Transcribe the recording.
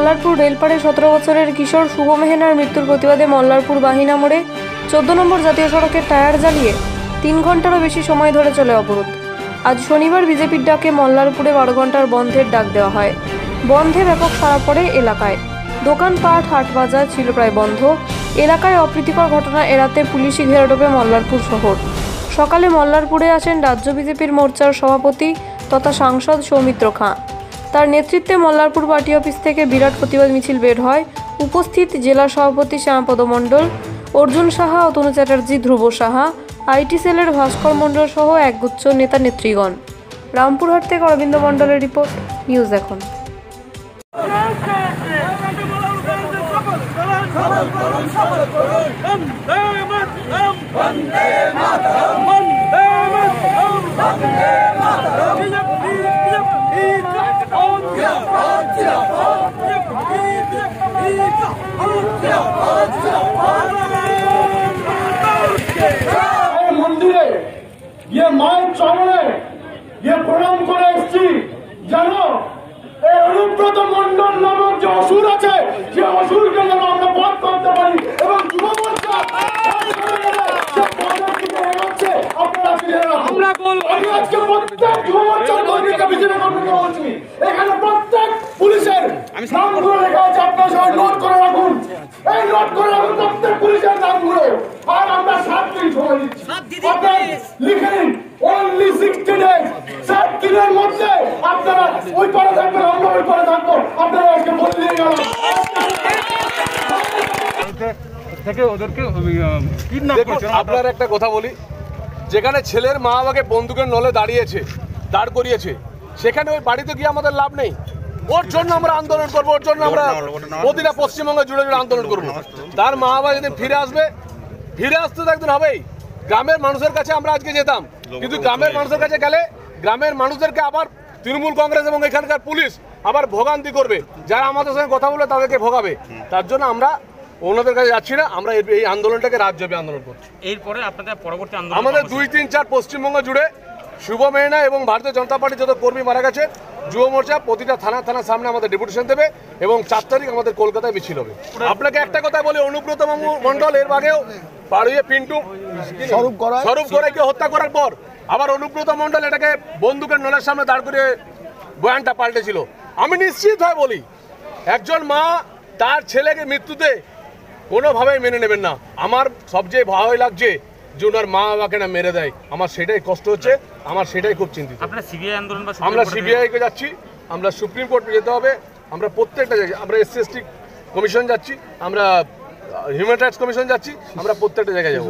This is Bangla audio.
মল্লারপুর রেলপাড়ে 17 বছরের কিশোর শুভ মেহনার মৃত্যুর প্রতিবাদে মল্লারপুর বাহিনা মোড়ে 14 নম্বর জাতীয় সড়কের টায়ার জ্বালিয়ে 3 ঘন্টারও বেশি সময় ধরে চলে অবরোধ। আজ শনিবার বিজেপির ডাকে মল্লারপুরে 12 ঘন্টার বন্ধের ডাক দেওয়া হয়। বন্ধে ব্যাপক সাড়া পড়ে এলাকায়। দোকানপাট হাট বাজার ছিল প্রায় বন্ধ। এলাকায় অপ্রীতিকর ঘটনা এড়াতে পুলিশি ঘেরাটোপে মল্লারপুর শহর। সকালে মল্লারপুরে আসেন রাজ্য বিজেপির মোর্চার সভাপতি তথা সাংসদ সৌমিত্র খাঁ। তার নেতৃত্বে মল্লারপুর পার্টি অফিস থেকে বিরাট প্রতিবাদ মিছিল বের হয়। উপস্থিত জেলা সভাপতি শ্যামপদ মণ্ডল, অর্জুন সাহা, অতনু চ্যাটার্জি, ধ্রুব সাহা, আইটি সেলের ভাস্কর মণ্ডল সহ একগুচ্ছ নেতা নেত্রীগণ। রামপুরহাট থেকে অরবিন্দ মণ্ডলের রিপোর্ট, নিউজ এখন। মন্দিরে গিয়ে মায়ের চরণে গিয়ে প্রণাম করে এসছি। জানো, এই অনুব্রত মন্ডল নামক যে অসুর আছে, সে অসুরকে যেন আমরা বধ করতে পারি এবং যুব মোর্চা এখানে প্রত্যেক পুলিশের নামগুলো লেখা আছে, আপনার সবাই নোট করে রাখুন। এই নোট করে রাখুন প্রত্যেক পুলিশের নামগুলো। আর আমরা 7 দিন সময় দিচ্ছি, আপনারা লিখে নিন। only 60 days, 7 দিনের মধ্যে আপনারা ওই পারে থাকবেন, আমরা ওই পারে থাকবো। আপনারা আজকে বলে দিয়ে গেলাম থেকে ওদেরকে আপনার একটা কথা বলি, যেখানে ছেলের মা বাবাকে বন্দুকের নলে দাঁড় করিয়েছে, সেখানে ওই বাড়িতে গিয়ে আমাদের লাভ নেই। ওর জন্য আমরা আন্দোলন করবো, ওর জন্য আমরা প্রতিটা পশ্চিমবঙ্গে জুড়ে আন্দোলন করবো। তার মা বাবা যেদিন ফিরে আসতে তো একদিন হবেই। গ্রামের মানুষের কাছে আমরা আজকে যেতাম, কিন্তু গ্রামের মানুষের কাছে গেলে গ্রামের মানুষদেরকে আবার তৃণমূল কংগ্রেস এবং এখানকার পুলিশ আবার ভোগান্তি করবে, যারা আমাদের সঙ্গে কথা বলে তাদেরকে ভোগাবে। তার জন্য আমরা ওনাদের কাছে যাচ্ছি না, আমরা এই আন্দোলনটাকে রাজ্যব্যাপী আন্দোলন করছি। এরপরে আপনাদের পরবর্তী আন্দোলন আমাদের 2, 3, 4 পশ্চিমবঙ্গ জুড়ে শুভ মেহনা এবং ভারতীয় জনতা পার্টির যত কর্মী মারা গেছে, যুব মোর্চা প্রতিটা থানার সামনে আমাদের ডেপুটেশন দেবে এবং 4 তারিখ আমাদের কলকাতায় মিছিল হবে। আপনাকে একটা কথা বলি, অনুব্রত মণ্ডল এর আগেও পাড়িয়ে পিন্টু স্বরূপ গড়াইকে হত্যা করার পর আবার অনুব্রত মণ্ডল এটাকে বন্দুকের নলের সামনে দাঁড় করে বয়ানটা পাল্টেছিল। আমি নিশ্চিত হয়ে বলি, একজন মা তার ছেলেকে মৃত্যুতে কোনোভাবেই মেনে নেবেন না। আমার সবচেয়ে ভয় লাগছে যে ওনার মা বাবাকে না মেরে দেয়, আমার সেটাই কষ্ট হচ্ছে, আমার সেটাই খুব চিন্তিত। আপনারা সিবিআই আন্দোলন বা আমরা সিবিআইকে যাচ্ছি, আমরা সুপ্রিম কোর্টে যেতে হবে, আমরা প্রত্যেকটা জায়গায়, আমরা SC/ST কমিশন যাচ্ছি, আমরা হিউম্যান রাইটস কমিশন যাচ্ছি, আমরা প্রত্যেকটা জায়গায় যাবো।